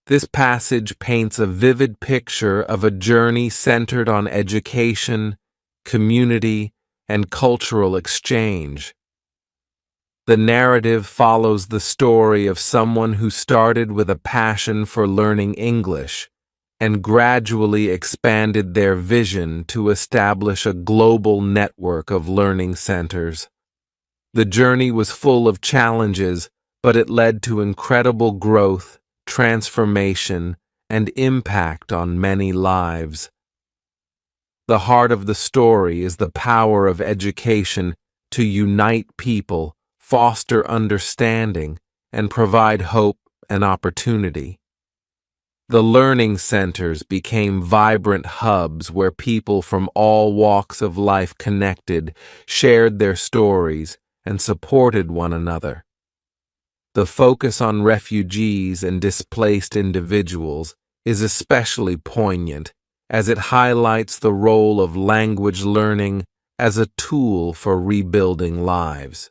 This passage paints a vivid picture of a journey centered on education, community, and cultural exchange. The narrative follows the story of someone who started with a passion for learning English and gradually expanded their vision to establish a global network of learning centers. The journey was full of challenges, but it led to incredible growth, transformation, and impact on many lives. The heart of the story is the power of education to unite people, foster understanding, and provide hope and opportunity. The learning centers became vibrant hubs where people from all walks of life connected, shared their stories, and supported one another. The focus on refugees and displaced individuals is especially poignant as it highlights the role of language learning as a tool for rebuilding lives.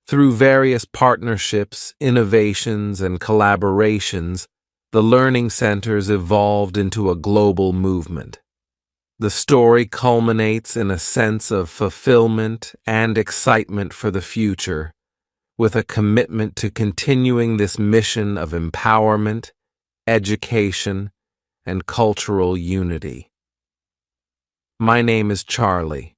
Through various partnerships, innovations, and collaborations, the learning centers evolved into a global movement. The story culminates in a sense of fulfillment and excitement for the future, with a commitment to continuing this mission of empowerment, education, and cultural unity. My name is Charlie.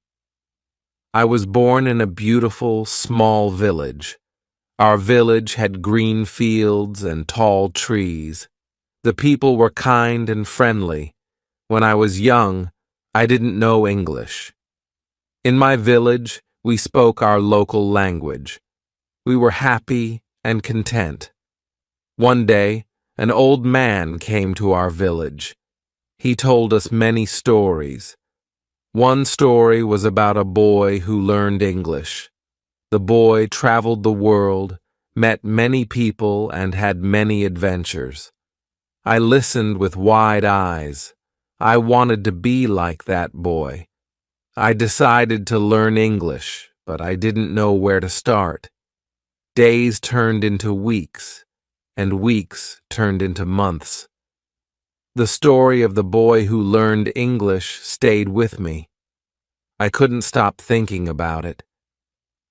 I was born in a beautiful, small village. Our village had green fields and tall trees. The people were kind and friendly. When I was young, I didn't know English. In my village, we spoke our local language. We were happy and content. One day, an old man came to our village. He told us many stories. One story was about a boy who learned English. The boy traveled the world, met many people, and had many adventures. I listened with wide eyes. I wanted to be like that boy. I decided to learn English, but I didn't know where to start. Days turned into weeks, and weeks turned into months. The story of the boy who learned English stayed with me. I couldn't stop thinking about it.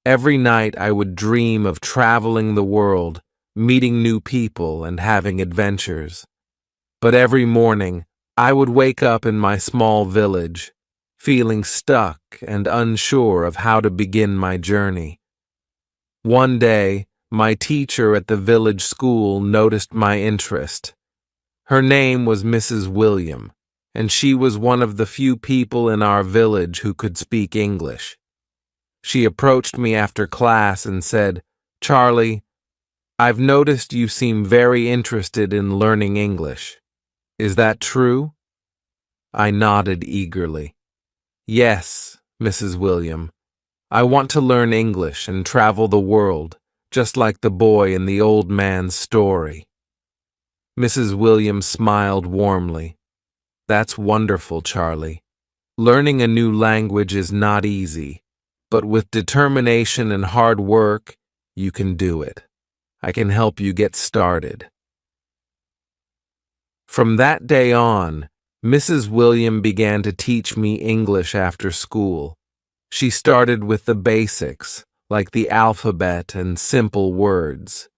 Every night I would dream of traveling the world, meeting new people, and having adventures. But every morning, I would wake up in my small village, feeling stuck and unsure of how to begin my journey. One day, my teacher at the village school noticed my interest. Her name was Mrs. William, and she was one of the few people in our village who could speak English. She approached me after class and said, "Charlie, I've noticed you seem very interested in learning English. Is that true?" I nodded eagerly. "Yes, Mrs. William. I want to learn English and travel the world, just like the boy in the old man's story." Mrs. William smiled warmly. "That's wonderful, Charlie. Learning a new language is not easy, but with determination and hard work, you can do it. I can help you get started." From that day on, Mrs. William began to teach me English after school. She started with the basics, like the alphabet and simple words.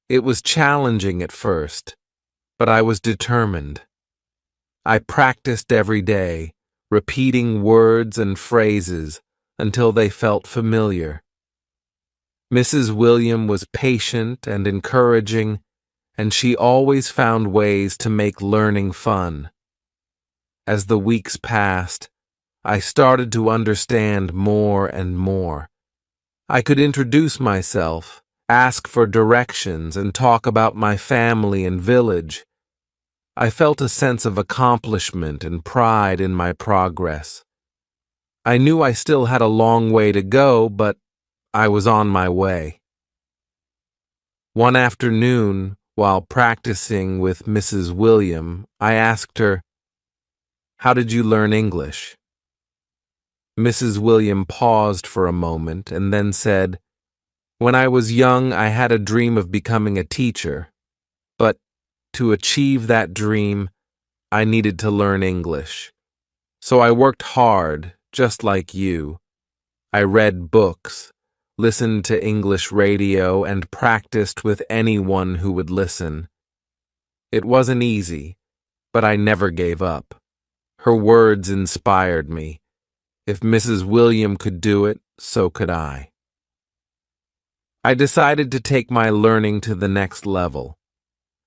It was challenging at first, but I was determined. I practiced every day, repeating words and phrases until they felt familiar. Mrs. William was patient and encouraging, and she always found ways to make learning fun. As the weeks passed, I started to understand more and more. I could introduce myself, ask for directions, and talk about my family and village. I felt a sense of accomplishment and pride in my progress. I knew I still had a long way to go, but I was on my way. One afternoon, while practicing with Mrs. William, I asked her, "How did you learn English?" Mrs. William paused for a moment and then said, "When I was young, I had a dream of becoming a teacher, but To achieve that dream, I needed to learn English. So I worked hard, just like you. I read books, listened to English radio, and practiced with anyone who would listen. It wasn't easy, but I never gave up. Her words inspired me. If Mrs. William could do it, so could I. I decided to take my learning to the next level.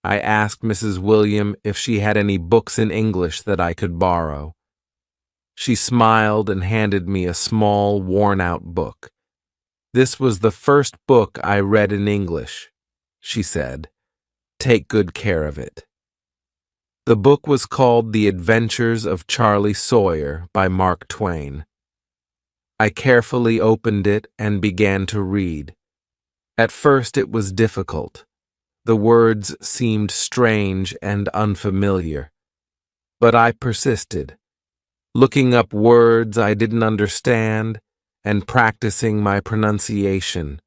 I asked Mrs. William if she had any books in English that I could borrow. She smiled and handed me a small, worn-out book. "This was the first book I read in English," she said. "Take good care of it." The book was called The Adventures of Charlie Sawyer by Mark Twain. I carefully opened it and began to read. At first it was difficult. The words seemed strange and unfamiliar. But I persisted, looking up words I didn't understand and practicing my pronunciation.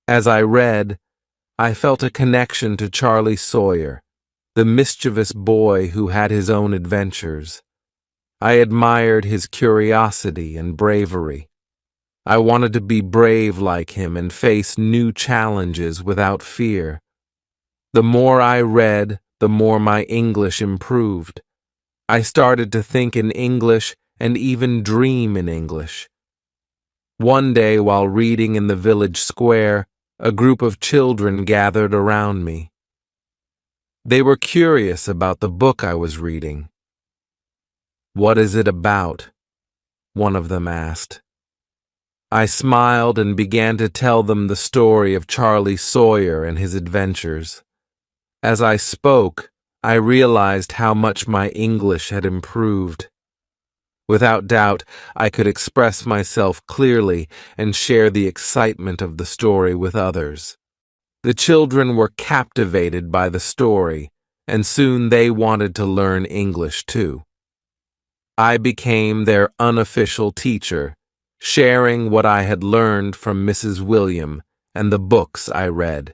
As I read, I felt a connection to Charlie Sawyer, the mischievous boy who had his own adventures. I admired his curiosity and bravery. I wanted to be brave like him and face new challenges without fear. The more I read, the more my English improved. I started to think in English and even dream in English. One day, while reading in the village square, a group of children gathered around me. They were curious about the book I was reading. "What is it about?" one of them asked. I smiled and began to tell them the story of Charlie Sawyer and his adventures. As I spoke, I realized how much my English had improved. Without doubt, I could express myself clearly and share the excitement of the story with others. The children were captivated by the story, and soon they wanted to learn English too. I became their unofficial teacher, sharing what I had learned from Mrs. William and the books I read.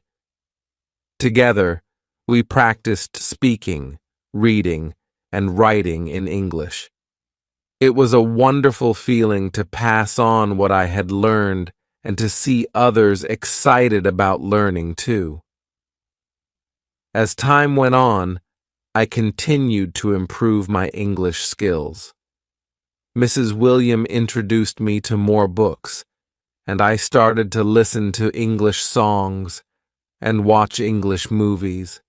Together, we practiced speaking, reading, and writing in English. It was a wonderful feeling to pass on what I had learned and to see others excited about learning too. As time went on, I continued to improve my English skills. Mrs. William introduced me to more books, and I started to listen to English songs and watch English movies.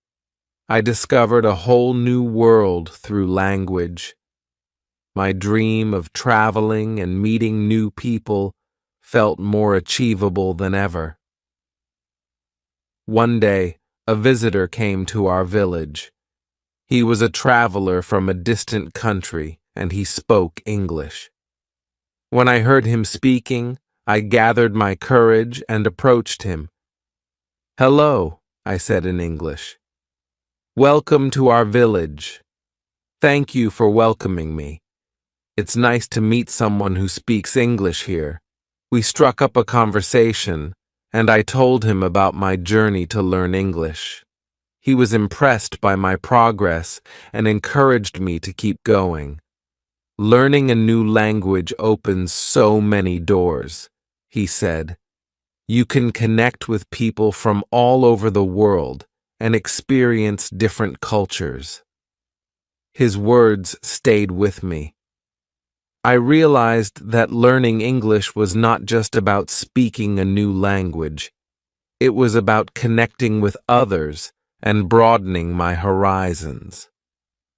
I discovered a whole new world through language. My dream of traveling and meeting new people felt more achievable than ever. One day, a visitor came to our village. He was a traveler from a distant country, and he spoke English. When I heard him speaking, I gathered my courage and approached him. "Hello," I said in English. "Welcome to our village. Thank you for welcoming me. It's nice to meet someone who speaks English here." We struck up a conversation, and I told him about my journey to learn English. He was impressed by my progress and encouraged me to keep going. "Learning a new language opens so many doors," he said. "You can connect with people from all over the world and experience different cultures." His words stayed with me. I realized that learning English was not just about speaking a new language. It was about connecting with others and broadening my horizons.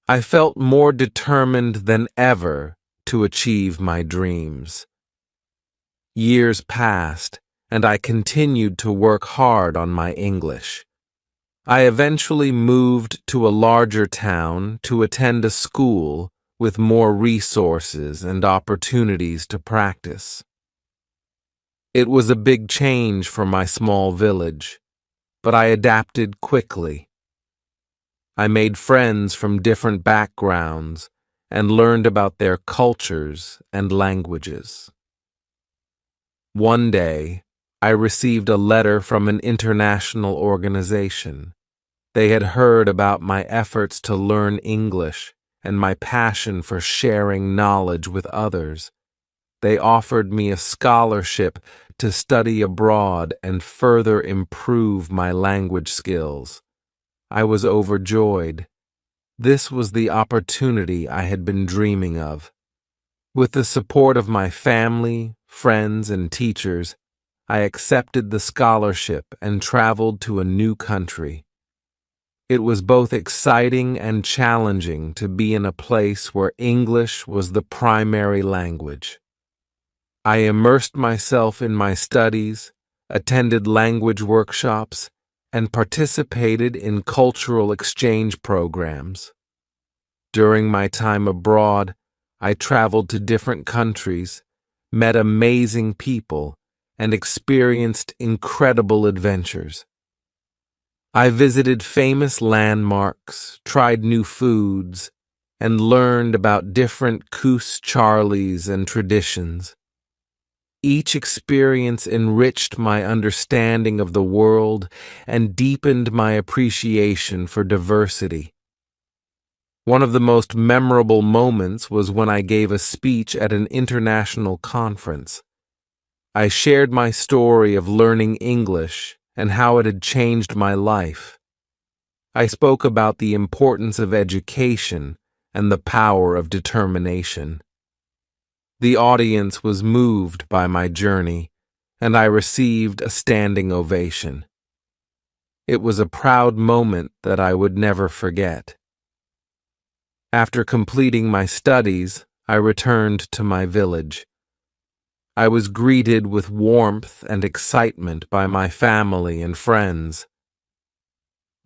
I felt more determined than ever to achieve my dreams. Years passed, and I continued to work hard on my English. I eventually moved to a larger town to attend a school with more resources and opportunities to practice. It was a big change for my small village, but I adapted quickly. I made friends from different backgrounds and learned about their cultures and languages. One day, I received a letter from an international organization. They had heard about my efforts to learn English and my passion for sharing knowledge with others. They offered me a scholarship to study abroad and further improve my language skills. I was overjoyed. This was the opportunity I had been dreaming of. With the support of my family, friends, and teachers, I accepted the scholarship and traveled to a new country. It was both exciting and challenging to be in a place where English was the primary language. I immersed myself in my studies, attended language workshops, and participated in cultural exchange programs. During my time abroad, I traveled to different countries, met amazing people, and experienced incredible adventures. I visited famous landmarks, tried new foods, and learned about different Coos Charlies and traditions. Each experience enriched my understanding of the world and deepened my appreciation for diversity. One of the most memorable moments was when I gave a speech at an international conference. I shared my story of learning English and how it had changed my life. I spoke about the importance of education and the power of determination. The audience was moved by my journey, and I received a standing ovation. It was a proud moment that I would never forget. After completing my studies, I returned to my village. I was greeted with warmth and excitement by my family and friends.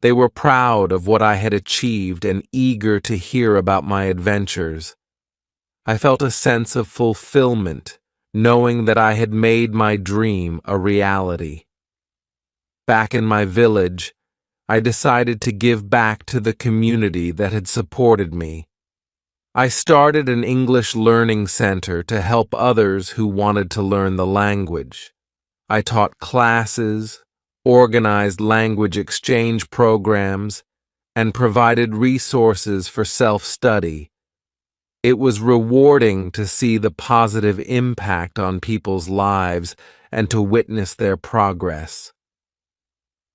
They were proud of what I had achieved and eager to hear about my adventures. I felt a sense of fulfillment, knowing that I had made my dream a reality. Back in my village, I decided to give back to the community that had supported me. I started an English learning center to help others who wanted to learn the language. I taught classes, organized language exchange programs, and provided resources for self-study. It was rewarding to see the positive impact on people's lives and to witness their progress.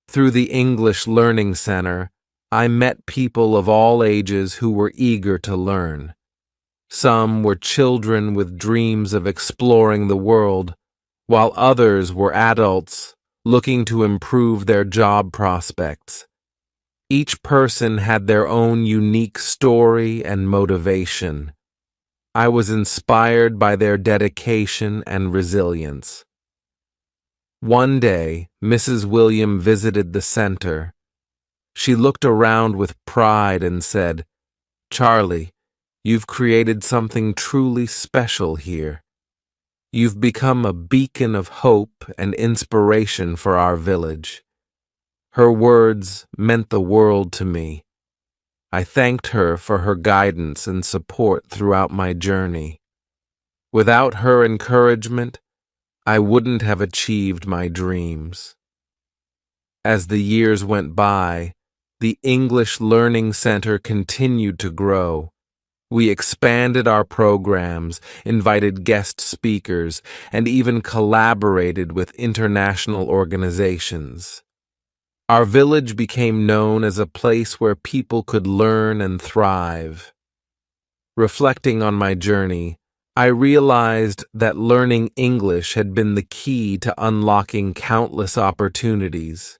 Through the English Learning Center, I met people of all ages who were eager to learn. Some were children with dreams of exploring the world, while others were adults looking to improve their job prospects. Each person had their own unique story and motivation. I was inspired by their dedication and resilience. One day, Mrs. William visited the center. She looked around with pride and said, "Charlie, you've created something truly special here. You've become a beacon of hope and inspiration for our village." Her words meant the world to me. I thanked her for her guidance and support throughout my journey. Without her encouragement, I wouldn't have achieved my dreams. As the years went by, the English Learning Center continued to grow. We expanded our programs, invited guest speakers, and even collaborated with international organizations. Our village became known as a place where people could learn and thrive. Reflecting on my journey, I realized that learning English had been the key to unlocking countless opportunities.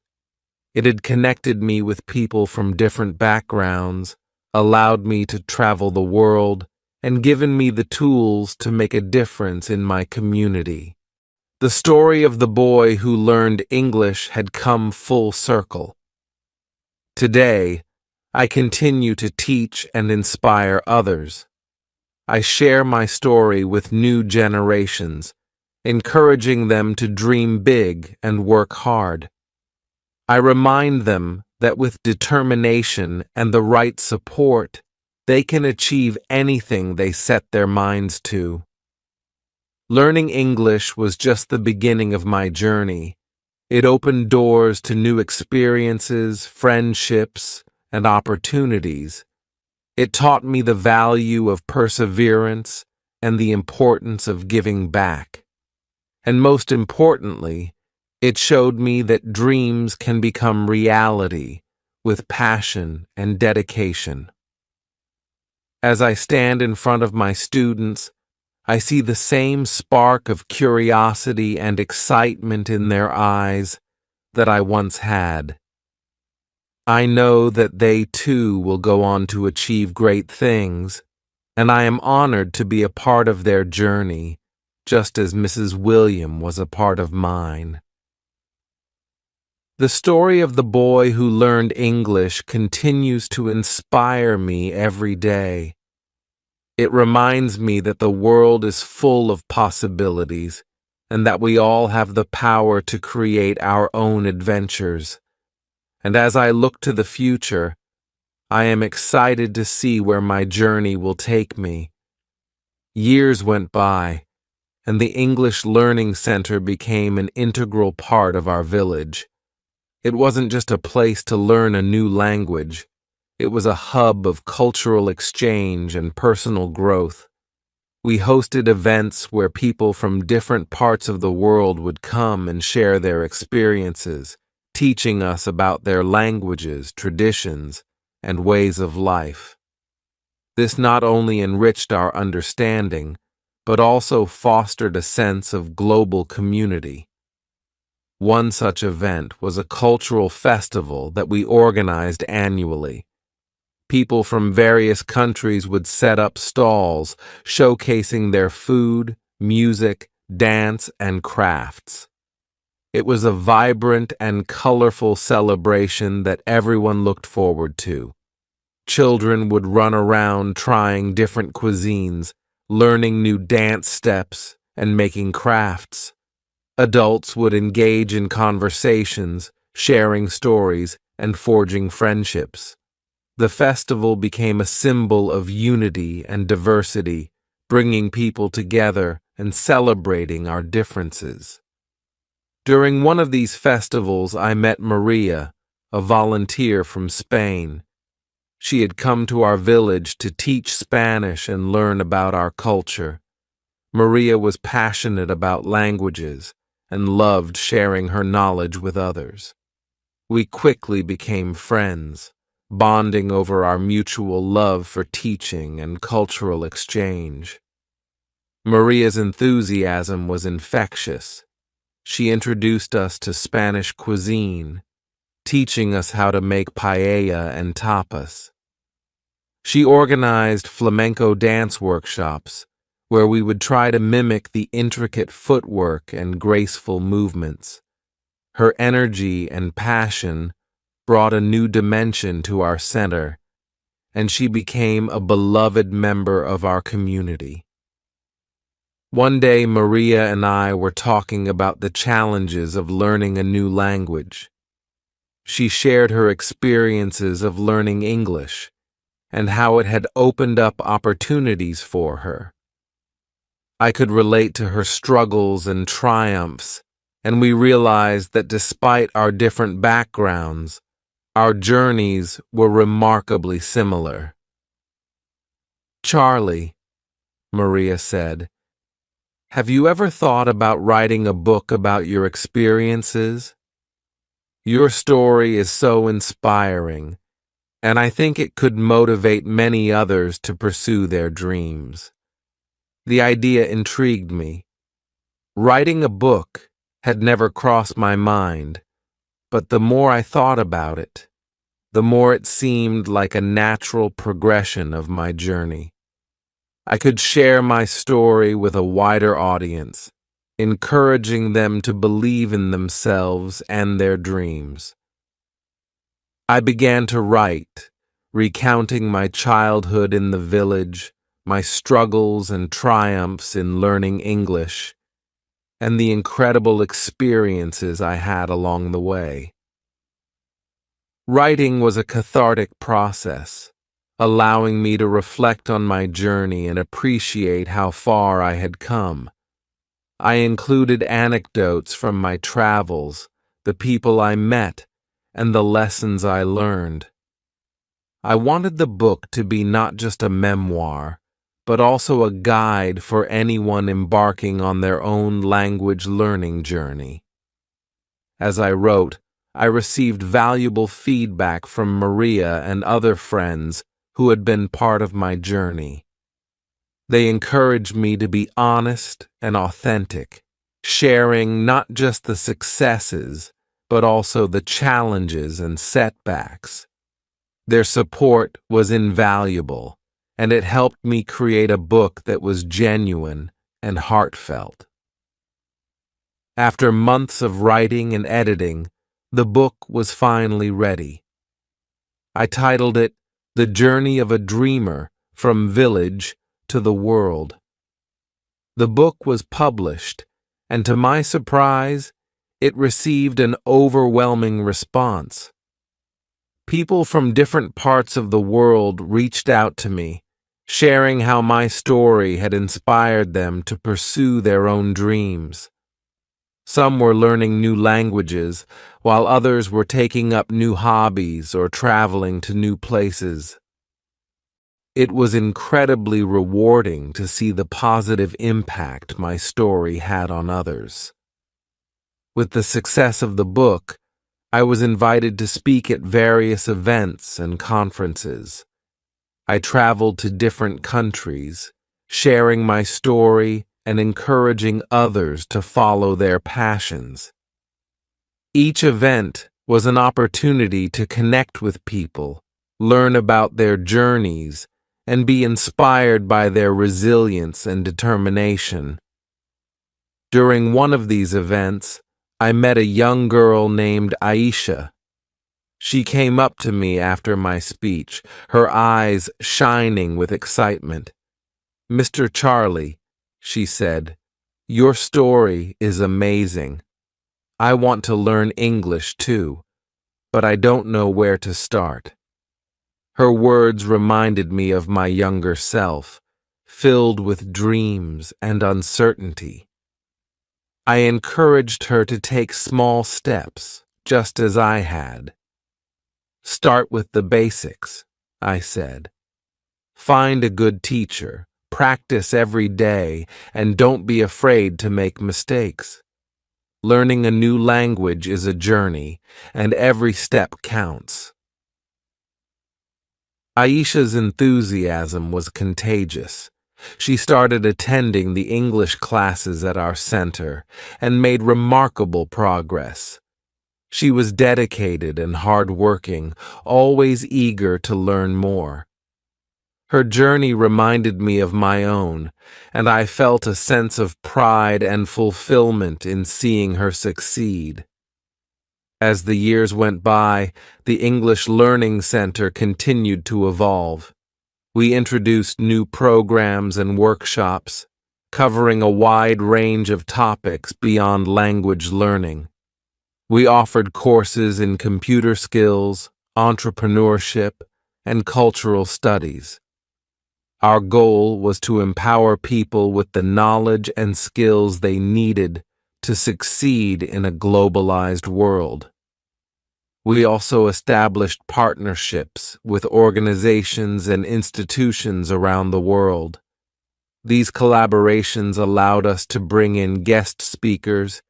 It had connected me with people from different backgrounds, allowed me to travel the world, and given me the tools to make a difference in my community. The story of the boy who learned English had come full circle. Today, I continue to teach and inspire others. I share my story with new generations, encouraging them to dream big and work hard. I remind them that with determination and the right support, they can achieve anything they set their minds to. Learning English was just the beginning of my journey. It opened doors to new experiences, friendships, and opportunities. It taught me the value of perseverance and the importance of giving back. And most importantly, it showed me that dreams can become reality with passion and dedication. As I stand in front of my students, I see the same spark of curiosity and excitement in their eyes that I once had. I know that they too will go on to achieve great things, and I am honored to be a part of their journey, just as Mrs. William was a part of mine. The story of the boy who learned English continues to inspire me every day. It reminds me that the world is full of possibilities and that we all have the power to create our own adventures. And as I look to the future, I am excited to see where my journey will take me. Years went by, and the English Learning Center became an integral part of our village. It wasn't just a place to learn a new language. It was a hub of cultural exchange and personal growth. We hosted events where people from different parts of the world would come and share their experiences, teaching us about their languages, traditions, and ways of life. This not only enriched our understanding, but also fostered a sense of global community. One such event was a cultural festival that we organized annually. People from various countries would set up stalls showcasing their food, music, dance, and crafts. It was a vibrant and colorful celebration that everyone looked forward to. Children would run around trying different cuisines, learning new dance steps, and making crafts. Adults would engage in conversations, sharing stories, and forging friendships. The festival became a symbol of unity and diversity, bringing people together and celebrating our differences. During one of these festivals, I met Maria, a volunteer from Spain. She had come to our village to teach Spanish and learn about our culture. Maria was passionate about languages and loved sharing her knowledge with others. We quickly became friends, bonding over our mutual love for teaching and cultural exchange. Maria's enthusiasm was infectious. She introduced us to Spanish cuisine, teaching us how to make paella and tapas. She organized flamenco dance workshops, where we would try to mimic the intricate footwork and graceful movements. Her energy and passion brought a new dimension to our center, and she became a beloved member of our community. One day, Maria and I were talking about the challenges of learning a new language. She shared her experiences of learning English and how it had opened up opportunities for her. I could relate to her struggles and triumphs, and we realized that despite our different backgrounds, our journeys were remarkably similar. "Charlie," Maria said, "have you ever thought about writing a book about your experiences? Your story is so inspiring, and I think it could motivate many others to pursue their dreams." The idea intrigued me. Writing a book had never crossed my mind, but the more I thought about it, the more it seemed like a natural progression of my journey. I could share my story with a wider audience, encouraging them to believe in themselves and their dreams. I began to write, recounting my childhood in the village, my struggles and triumphs in learning English, and the incredible experiences I had along the way. Writing was a cathartic process, allowing me to reflect on my journey and appreciate how far I had come. I included anecdotes from my travels, the people I met, and the lessons I learned. I wanted the book to be not just a memoir, but also a guide for anyone embarking on their own language learning journey. As I wrote, I received valuable feedback from Maria and other friends who had been part of my journey. They encouraged me to be honest and authentic, sharing not just the successes, but also the challenges and setbacks. Their support was invaluable, and it helped me create a book that was genuine and heartfelt. After months of writing and editing, the book was finally ready. I titled it The Journey of a Dreamer from Village to the World. The book was published, and to my surprise, it received an overwhelming response. People from different parts of the world reached out to me, sharing how my story had inspired them to pursue their own dreams. Some were learning new languages, while others were taking up new hobbies or traveling to new places. It was incredibly rewarding to see the positive impact my story had on others. With the success of the book, I was invited to speak at various events and conferences. I traveled to different countries, sharing my story and encouraging others to follow their passions. Each event was an opportunity to connect with people, learn about their journeys, and be inspired by their resilience and determination. During one of these events, I met a young girl named Aisha. She came up to me after my speech, her eyes shining with excitement. "Mr. Charlie," she said, "your story is amazing. I want to learn English too, but I don't know where to start." Her words reminded me of my younger self, filled with dreams and uncertainty. I encouraged her to take small steps, just as I had. "Start with the basics," I said. "Find a good teacher, practice every day, and don't be afraid to make mistakes. Learning a new language is a journey, and every step counts." Aisha's enthusiasm was contagious. She started attending the English classes at our center and made remarkable progress. She was dedicated and hardworking, always eager to learn more. Her journey reminded me of my own, and I felt a sense of pride and fulfillment in seeing her succeed. As the years went by, the English Learning Center continued to evolve. We introduced new programs and workshops, covering a wide range of topics beyond language learning. We offered courses in computer skills, entrepreneurship, and cultural studies. Our goal was to empower people with the knowledge and skills they needed to succeed in a globalized world. We also established partnerships with organizations and institutions around the world. These collaborations allowed us to bring in guest speakers,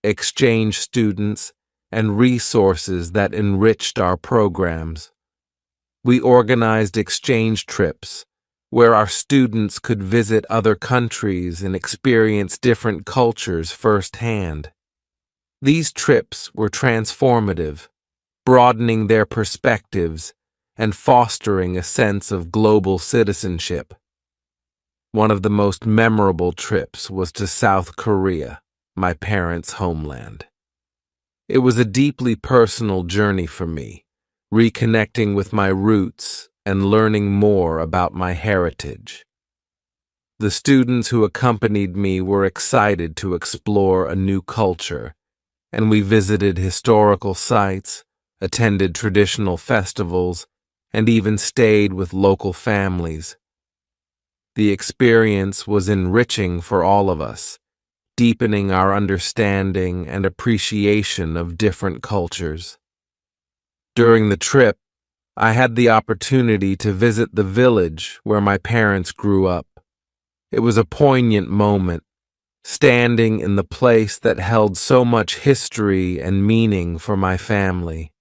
exchange students, and resources that enriched our programs. We organized exchange trips where our students could visit other countries and experience different cultures firsthand. These trips were transformative, broadening their perspectives and fostering a sense of global citizenship. One of the most memorable trips was to South Korea, my parents' homeland. It was a deeply personal journey for me, reconnecting with my roots and learning more about my heritage. The students who accompanied me were excited to explore a new culture, and we visited historical sites, attended traditional festivals, and even stayed with local families. The experience was enriching for all of us, deepening our understanding and appreciation of different cultures. During the trip, I had the opportunity to visit the village where my parents grew up. It was a poignant moment, standing in the place that held so much history and meaning for my family.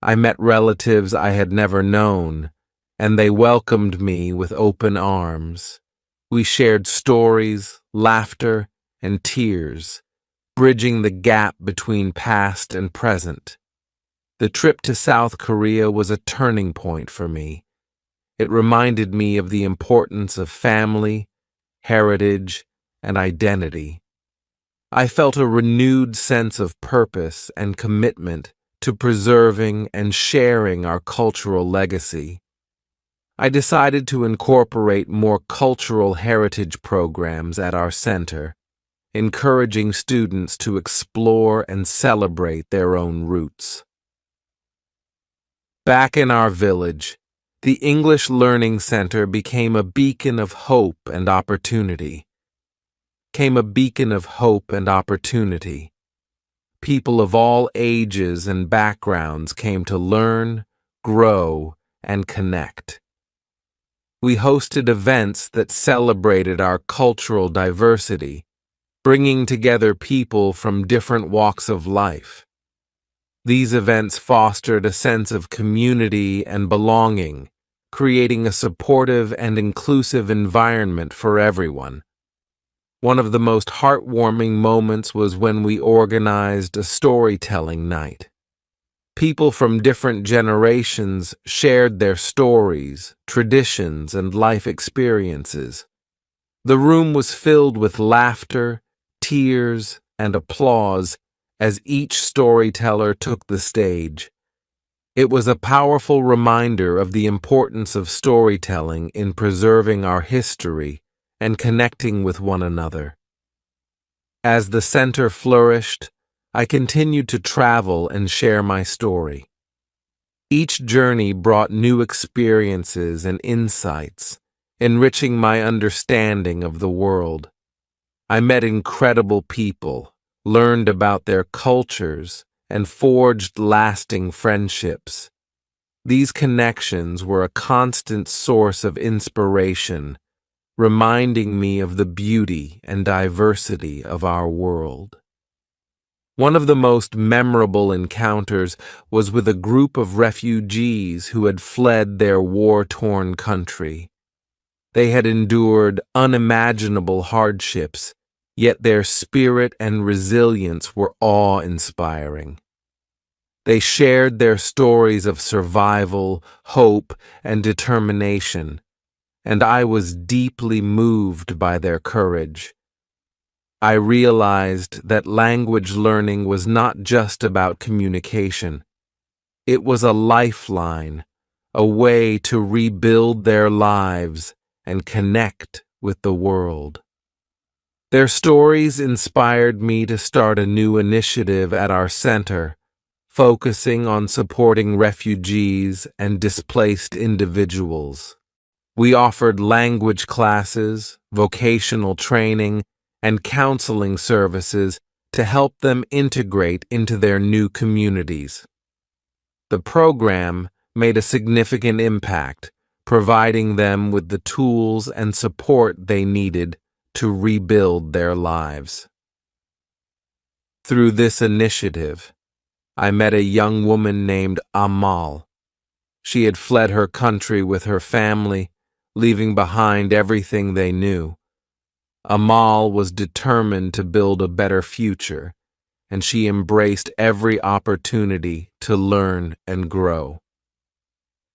I met relatives I had never known, and they welcomed me with open arms. We shared stories, laughter, and tears, bridging the gap between past and present. The trip to South Korea was a turning point for me. It reminded me of the importance of family, heritage, and identity. I felt a renewed sense of purpose and commitment to preserving and sharing our cultural legacy. I decided to incorporate more cultural heritage programs at our center, encouraging students to explore and celebrate their own roots. Back in our village, the English Learning Center became a beacon of hope and opportunity. People of all ages and backgrounds came to learn, grow, and connect. We hosted events that celebrated our cultural diversity, bringing together people from different walks of life. These events fostered a sense of community and belonging, creating a supportive and inclusive environment for everyone. One of the most heartwarming moments was when we organized a storytelling night. People from different generations shared their stories, traditions, and life experiences. The room was filled with laughter, tears, and applause as each storyteller took the stage. It was a powerful reminder of the importance of storytelling in preserving our history and connecting with one another. As the center flourished, I continued to travel and share my story. Each journey brought new experiences and insights, enriching my understanding of the world. I met incredible people, learned about their cultures, and forged lasting friendships. These connections were a constant source of inspiration, reminding me of the beauty and diversity of our world. One of the most memorable encounters was with a group of refugees who had fled their war-torn country. They had endured unimaginable hardships, yet their spirit and resilience were awe-inspiring. They shared their stories of survival, hope, and determination, and I was deeply moved by their courage. I realized that language learning was not just about communication. It was a lifeline, a way to rebuild their lives and connect with the world. Their stories inspired me to start a new initiative at our center, focusing on supporting refugees and displaced individuals. We offered language classes, vocational training, and counseling services to help them integrate into their new communities. The program made a significant impact, providing them with the tools and support they needed to rebuild their lives. Through this initiative, I met a young woman named Amal. She had fled her country with her family, leaving behind everything they knew. Amal was determined to build a better future, and she embraced every opportunity to learn and grow.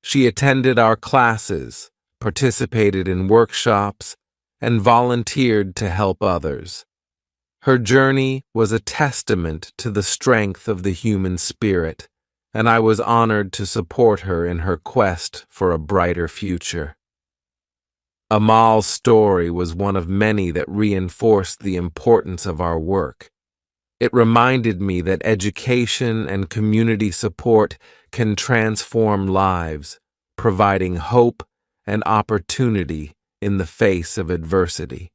She attended our classes, participated in workshops, and volunteered to help others. Her journey was a testament to the strength of the human spirit, and I was honored to support her in her quest for a brighter future. Amal's story was one of many that reinforced the importance of our work. It reminded me that education and community support can transform lives, providing hope and opportunity in the face of adversity.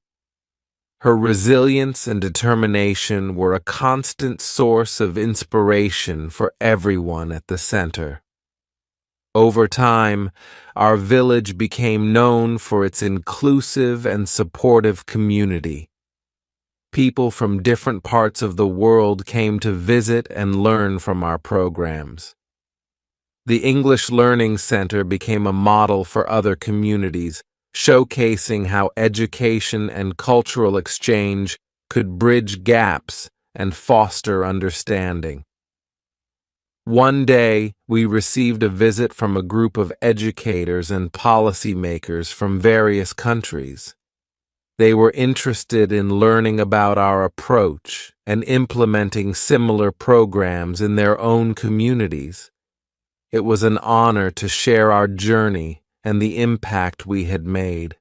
Her resilience and determination were a constant source of inspiration for everyone at the center. Over time, our village became known for its inclusive and supportive community. People from different parts of the world came to visit and learn from our programs. The English Learning Center became a model for other communities, showcasing how education and cultural exchange could bridge gaps and foster understanding. One day, we received a visit from a group of educators and policymakers from various countries. They were interested in learning about our approach and implementing similar programs in their own communities. It was an honor to share our journey and the impact we had made.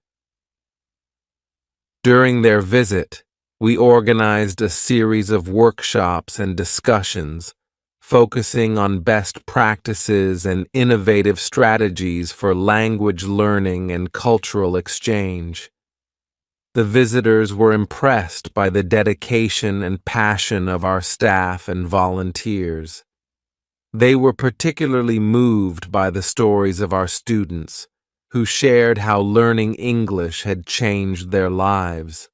During their visit, we organized a series of workshops and discussions focusing on best practices and innovative strategies for language learning and cultural exchange. The visitors were impressed by the dedication and passion of our staff and volunteers. They were particularly moved by the stories of our students, who shared how learning English had changed their lives.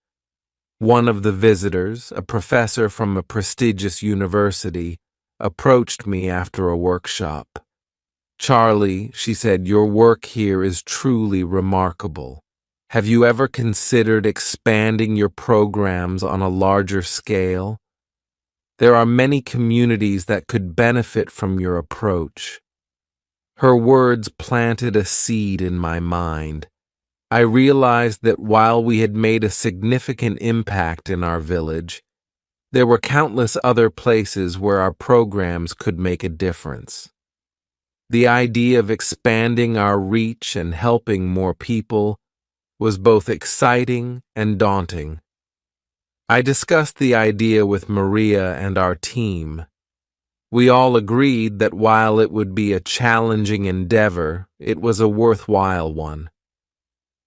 One of the visitors, a professor from a prestigious university, approached me after a workshop. "Charlie," she said, "your work here is truly remarkable. Have you ever considered expanding your programs on a larger scale? There are many communities that could benefit from your approach." Her words planted a seed in my mind. I realized that while we had made a significant impact in our village, there were countless other places where our programs could make a difference. The idea of expanding our reach and helping more people was both exciting and daunting. I discussed the idea with Maria and our team. We all agreed that while it would be a challenging endeavor, it was a worthwhile one.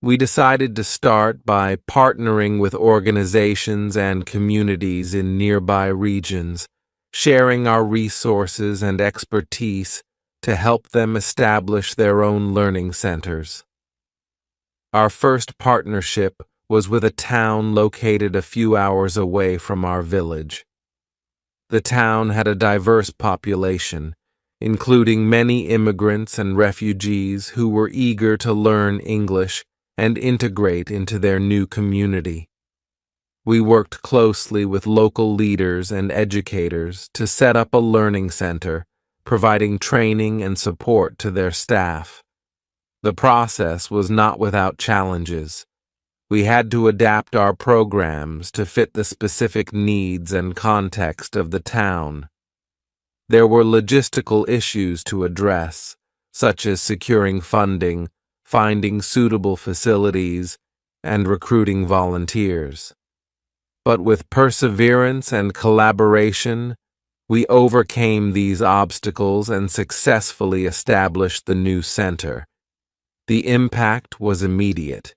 We decided to start by partnering with organizations and communities in nearby regions, sharing our resources and expertise to help them establish their own learning centers. Our first partnership was with a town located a few hours away from our village. The town had a diverse population, including many immigrants and refugees who were eager to learn English and integrate into their new community. We worked closely with local leaders and educators to set up a learning center, providing training and support to their staff. The process was not without challenges. We had to adapt our programs to fit the specific needs and context of the town. There were logistical issues to address, such as securing funding, finding suitable facilities, and recruiting volunteers. But with perseverance and collaboration, we overcame these obstacles and successfully established the new center. The impact was immediate.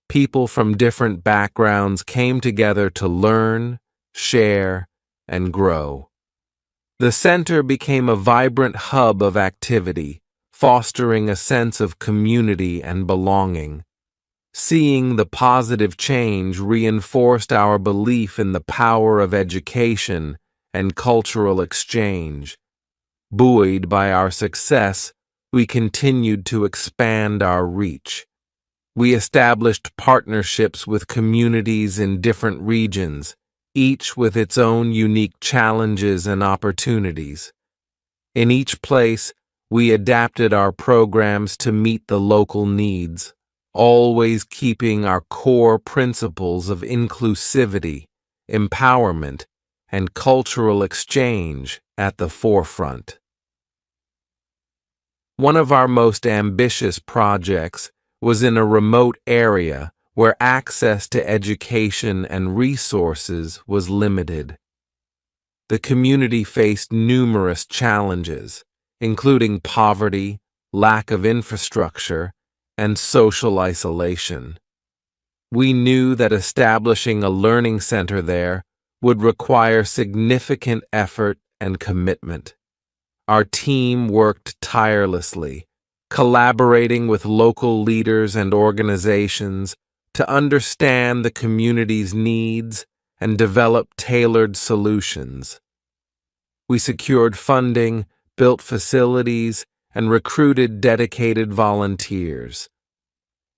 People from different backgrounds came together to learn, share, and grow. The center became a vibrant hub of activity, fostering a sense of community and belonging. Seeing the positive change reinforced our belief in the power of education and cultural exchange. Buoyed by our success, we continued to expand our reach. We established partnerships with communities in different regions, each with its own unique challenges and opportunities. In each place, we adapted our programs to meet the local needs, always keeping our core principles of inclusivity, empowerment, and cultural exchange at the forefront. One of our most ambitious projects was in a remote area where access to education and resources was limited. The community faced numerous challenges, including poverty, lack of infrastructure, and social isolation. We knew that establishing a learning center there would require significant effort and commitment. Our team worked tirelessly, collaborating with local leaders and organizations to understand the community's needs and develop tailored solutions. We secured funding, built facilities, and recruited dedicated volunteers.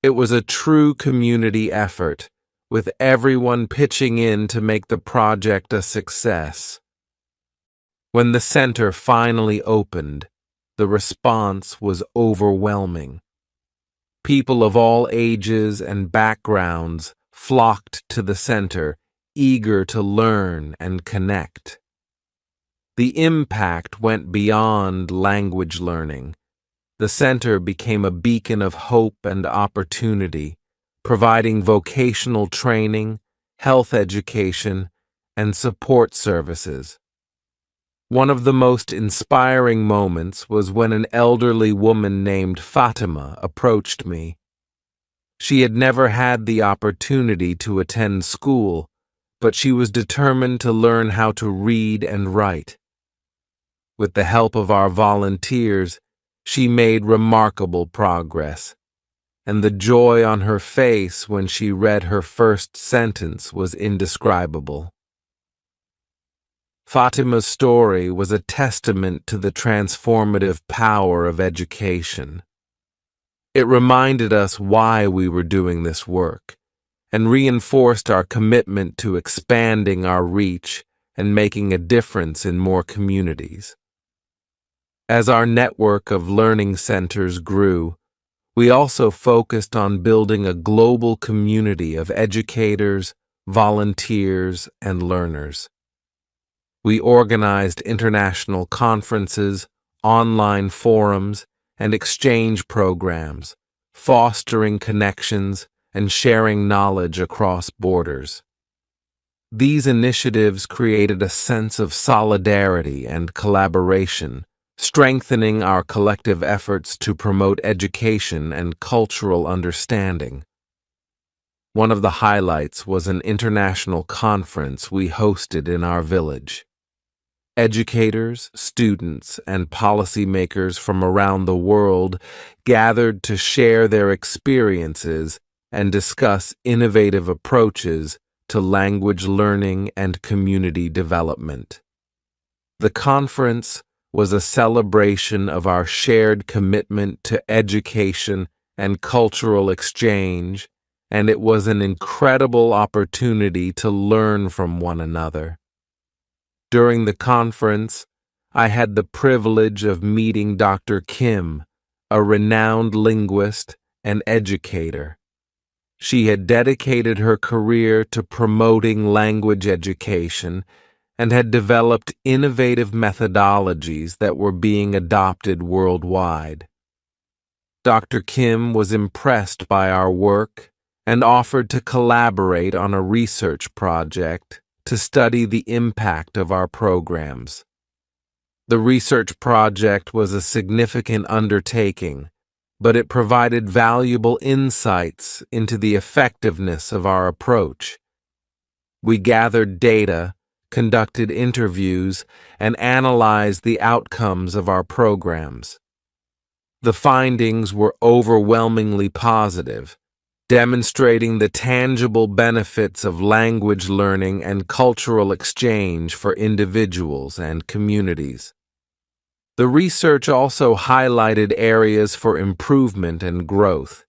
It was a true community effort, with everyone pitching in to make the project a success. When the center finally opened, the response was overwhelming. People of all ages and backgrounds flocked to the center, eager to learn and connect. The impact went beyond language learning. The center became a beacon of hope and opportunity, providing vocational training, health education, and support services. One of the most inspiring moments was when an elderly woman named Fatima approached me. She had never had the opportunity to attend school, but she was determined to learn how to read and write. With the help of our volunteers, she made remarkable progress, and the joy on her face when she read her first sentence was indescribable. Fatima's story was a testament to the transformative power of education. It reminded us why we were doing this work, and reinforced our commitment to expanding our reach and making a difference in more communities. As our network of learning centers grew, we also focused on building a global community of educators, volunteers, and learners. We organized international conferences, online forums, and exchange programs, fostering connections and sharing knowledge across borders. These initiatives created a sense of solidarity and collaboration, strengthening our collective efforts to promote education and cultural understanding. One of the highlights was an international conference we hosted in our village. Educators, students, and policymakers from around the world gathered to share their experiences and discuss innovative approaches to language learning and community development. The conference was a celebration of our shared commitment to education and cultural exchange, and it was an incredible opportunity to learn from one another. During the conference, I had the privilege of meeting Dr. Kim, a renowned linguist and educator. She had dedicated her career to promoting language education and had developed innovative methodologies that were being adopted worldwide. Dr. Kim was impressed by our work and offered to collaborate on a research project to study the impact of our programs. The research project was a significant undertaking, but it provided valuable insights into the effectiveness of our approach. We gathered data, conducted interviews, and analyzed the outcomes of our programs. The findings were overwhelmingly positive, demonstrating the tangible benefits of language learning and cultural exchange for individuals and communities. The research also highlighted areas for improvement and growth.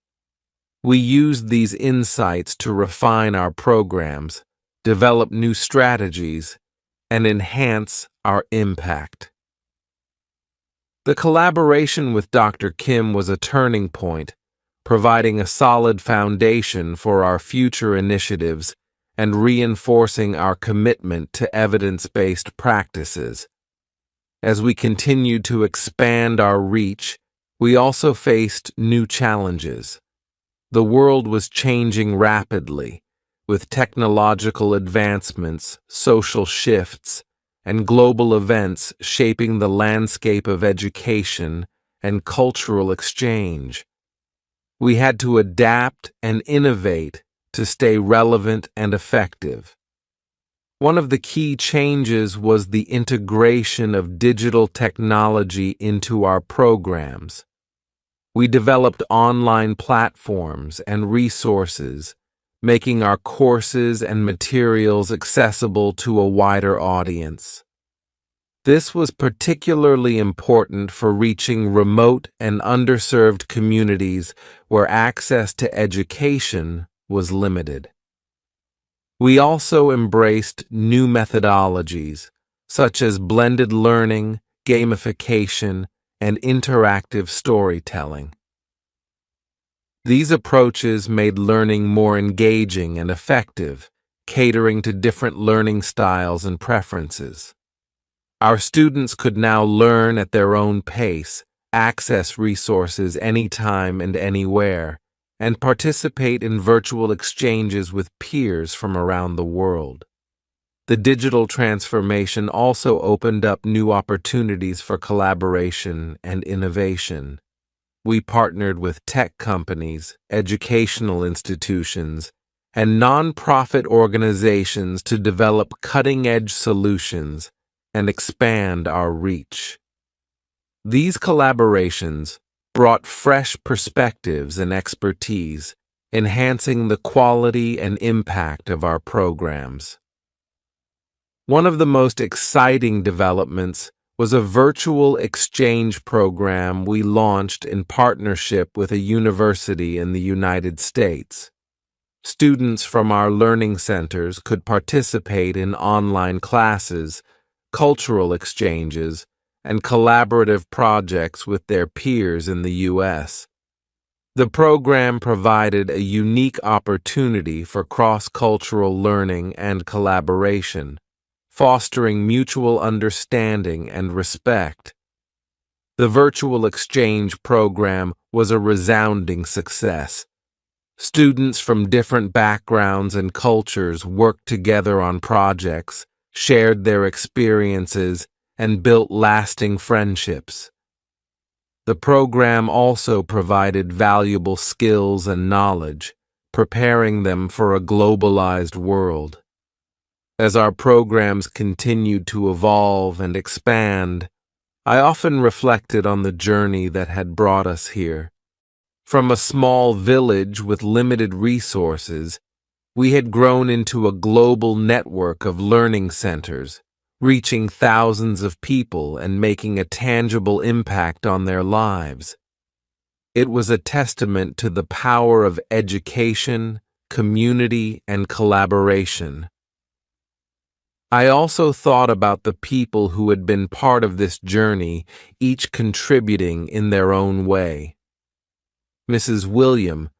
We used these insights to refine our programs, develop new strategies, and enhance our impact. The collaboration with Dr. Kim was a turning point, providing a solid foundation for our future initiatives and reinforcing our commitment to evidence-based practices. As we continued to expand our reach, we also faced new challenges. The world was changing rapidly, with technological advancements, social shifts, and global events shaping the landscape of education and cultural exchange. We had to adapt and innovate to stay relevant and effective. One of the key changes was the integration of digital technology into our programs. We developed online platforms and resources, making our courses and materials accessible to a wider audience. This was particularly important for reaching remote and underserved communities where access to education was limited. We also embraced new methodologies, such as blended learning, gamification, and interactive storytelling. These approaches made learning more engaging and effective, catering to different learning styles and preferences. Our students could now learn at their own pace, access resources anytime and anywhere, and participate in virtual exchanges with peers from around the world. The digital transformation also opened up new opportunities for collaboration and innovation. We partnered with tech companies, educational institutions, and nonprofit organizations to develop cutting-edge solutions and expand our reach. These collaborations brought fresh perspectives and expertise, enhancing the quality and impact of our programs. One of the most exciting developments was a virtual exchange program we launched in partnership with a university in the United States. Students from our learning centers could participate in online classes, cultural exchanges, and collaborative projects with their peers in the U.S. The program provided a unique opportunity for cross-cultural learning and collaboration, fostering mutual understanding and respect. The virtual exchange program was a resounding success. Students from different backgrounds and cultures worked together on projects, shared their experiences, and built lasting friendships. The program also provided valuable skills and knowledge, preparing them for a globalized world. As our programs continued to evolve and expand, I often reflected on the journey that had brought us here. From a small village with limited resources, we had grown into a global network of learning centers, reaching thousands of people and making a tangible impact on their lives. It was a testament to the power of education, community, and collaboration. I also thought about the people who had been part of this journey, each contributing in their own way. Mrs. William,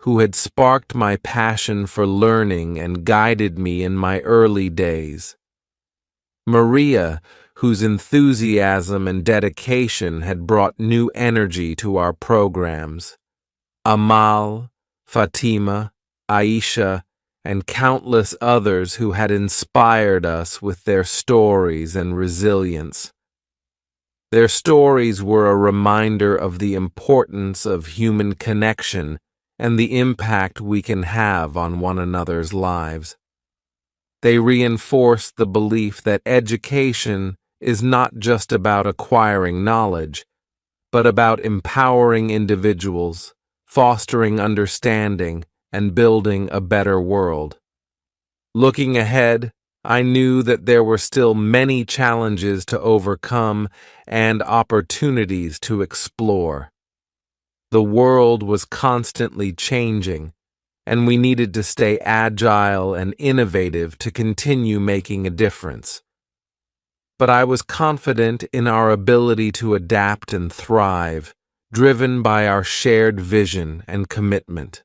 who had sparked my passion for learning and guided me in my early days. Maria, whose enthusiasm and dedication had brought new energy to our programs. Amal, Fatima, Aisha, and countless others who had inspired us with their stories and resilience. Their stories were a reminder of the importance of human connection and the impact we can have on one another's lives. They reinforced the belief that education is not just about acquiring knowledge, but about empowering individuals, fostering understanding, and building a better world. Looking ahead, I knew that there were still many challenges to overcome and opportunities to explore. The world was constantly changing, and we needed to stay agile and innovative to continue making a difference. But I was confident in our ability to adapt and thrive, driven by our shared vision and commitment.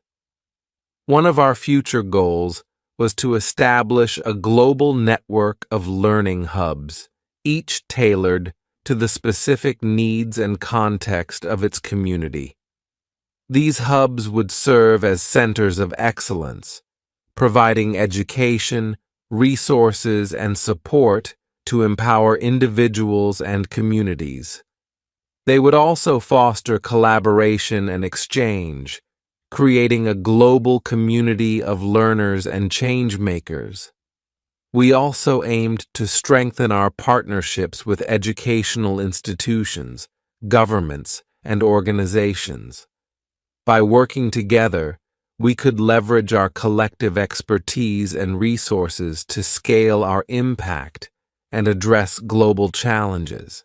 One of our future goals was to establish a global network of learning hubs, each tailored to the specific needs and context of its community. These hubs would serve as centers of excellence, providing education, resources, and support to empower individuals and communities. They would also foster collaboration and exchange, creating a global community of learners and change-makers. We also aimed to strengthen our partnerships with educational institutions, governments, and organizations. By working together, we could leverage our collective expertise and resources to scale our impact and address global challenges.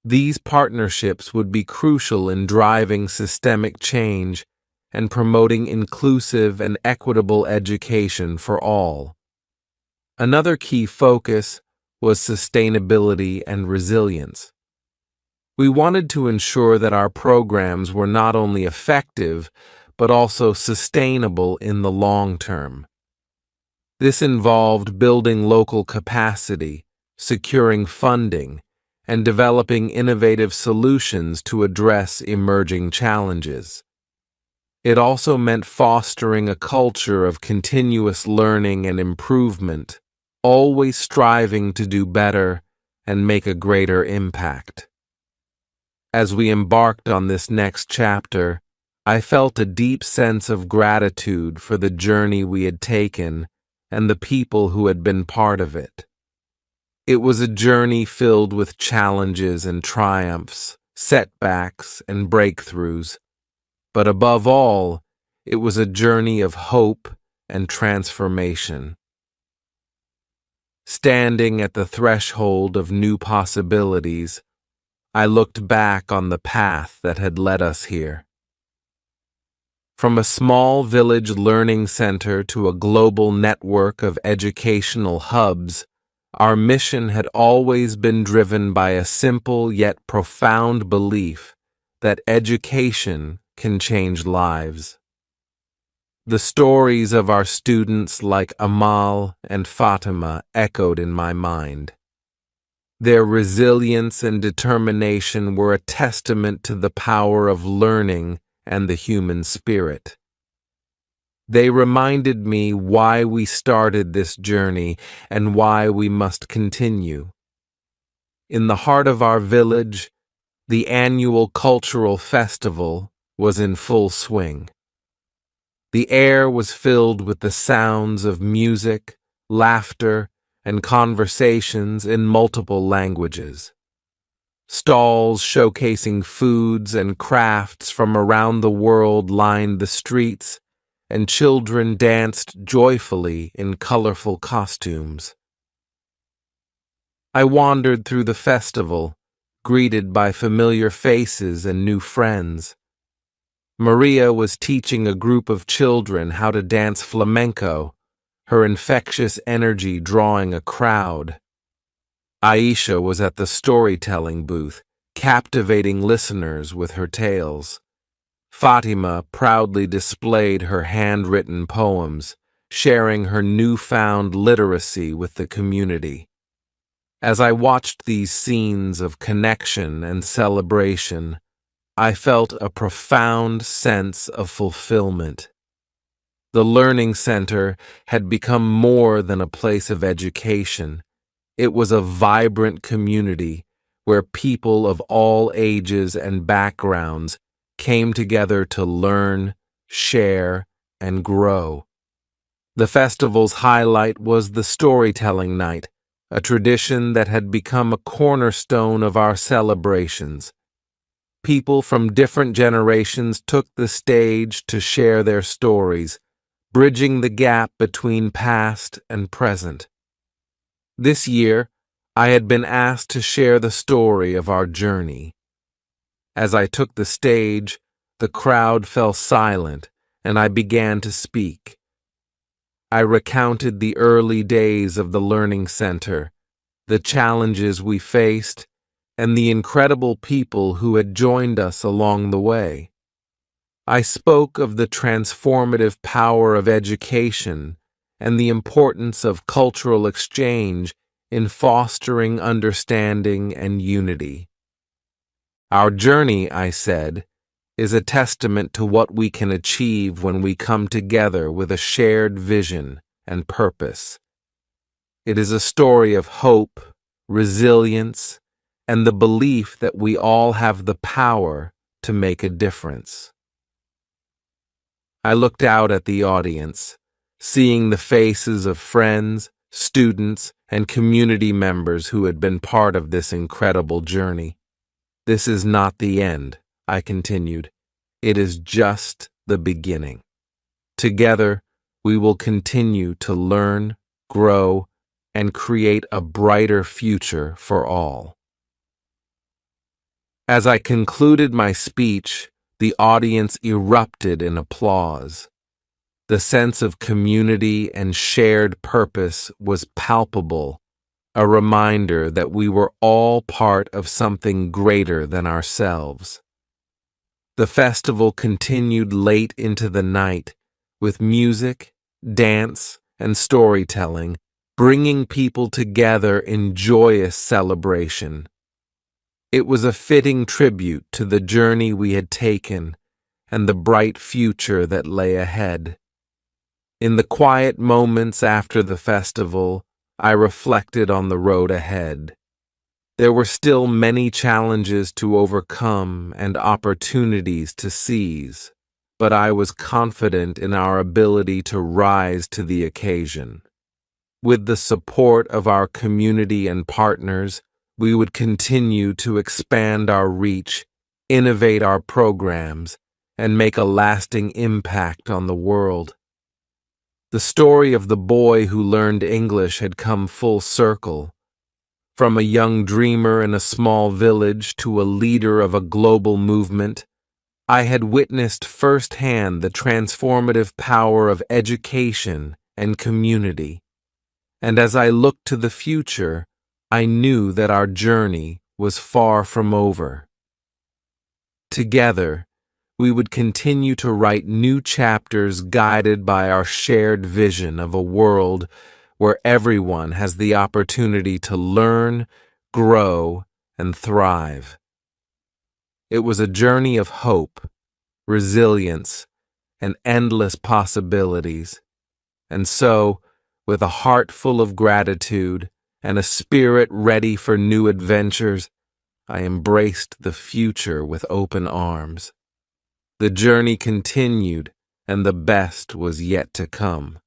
These partnerships would be crucial in driving systemic change and promoting inclusive and equitable education for all. Another key focus was sustainability and resilience. We wanted to ensure that our programs were not only effective, but also sustainable in the long term. This involved building local capacity, securing funding, and developing innovative solutions to address emerging challenges. It also meant fostering a culture of continuous learning and improvement, always striving to do better and make a greater impact. As we embarked on this next chapter, I felt a deep sense of gratitude for the journey we had taken and the people who had been part of it. It was a journey filled with challenges and triumphs, setbacks and breakthroughs, but above all, it was a journey of hope and transformation. Standing at the threshold of new possibilities, I looked back on the path that had led us here. From a small village learning center to a global network of educational hubs, our mission had always been driven by a simple yet profound belief that education can change lives. The stories of our students like Amal and Fatima echoed in my mind. Their resilience and determination were a testament to the power of learning and the human spirit. They reminded me why we started this journey and why we must continue. In the heart of our village, the annual cultural festival was in full swing. The air was filled with the sounds of music, laughter, and conversations in multiple languages. Stalls showcasing foods and crafts from around the world lined the streets, and children danced joyfully in colorful costumes. I wandered through the festival, greeted by familiar faces and new friends. Maria was teaching a group of children how to dance flamenco, her infectious energy drawing a crowd. Aisha was at the storytelling booth, captivating listeners with her tales. Fatima proudly displayed her handwritten poems, sharing her newfound literacy with the community. As I watched these scenes of connection and celebration, I felt a profound sense of fulfillment. The Learning Center had become more than a place of education. It was a vibrant community where people of all ages and backgrounds came together to learn, share, and grow. The festival's highlight was the storytelling night, a tradition that had become a cornerstone of our celebrations. People from different generations took the stage to share their stories, bridging the gap between past and present. This year, I had been asked to share the story of our journey. As I took the stage, the crowd fell silent, and I began to speak. I recounted the early days of the Learning Center, the challenges we faced, and the incredible people who had joined us along the way. I spoke of the transformative power of education and the importance of cultural exchange in fostering understanding and unity. Our journey, I said, is a testament to what we can achieve when we come together with a shared vision and purpose. It is a story of hope, resilience, and the belief that we all have the power to make a difference. I looked out at the audience, seeing the faces of friends, students, and community members who had been part of this incredible journey. This is not the end, I continued. It is just the beginning. Together, we will continue to learn, grow, and create a brighter future for all. As I concluded my speech, the audience erupted in applause. The sense of community and shared purpose was palpable, a reminder that we were all part of something greater than ourselves. The festival continued late into the night, with music, dance, and storytelling, bringing people together in joyous celebration. It was a fitting tribute to the journey we had taken and the bright future that lay ahead. In the quiet moments after the festival, I reflected on the road ahead. There were still many challenges to overcome and opportunities to seize, but I was confident in our ability to rise to the occasion. With the support of our community and partners, we would continue to expand our reach, innovate our programs, and make a lasting impact on the world. The story of the boy who learned English had come full circle. From a young dreamer in a small village to a leader of a global movement, I had witnessed firsthand the transformative power of education and community. And as I looked to the future, I knew that our journey was far from over. Together, we would continue to write new chapters guided by our shared vision of a world where everyone has the opportunity to learn, grow, and thrive. It was a journey of hope, resilience, and endless possibilities. And so, with a heart full of gratitude and a spirit ready for new adventures, I embraced the future with open arms. The journey continued, and the best was yet to come.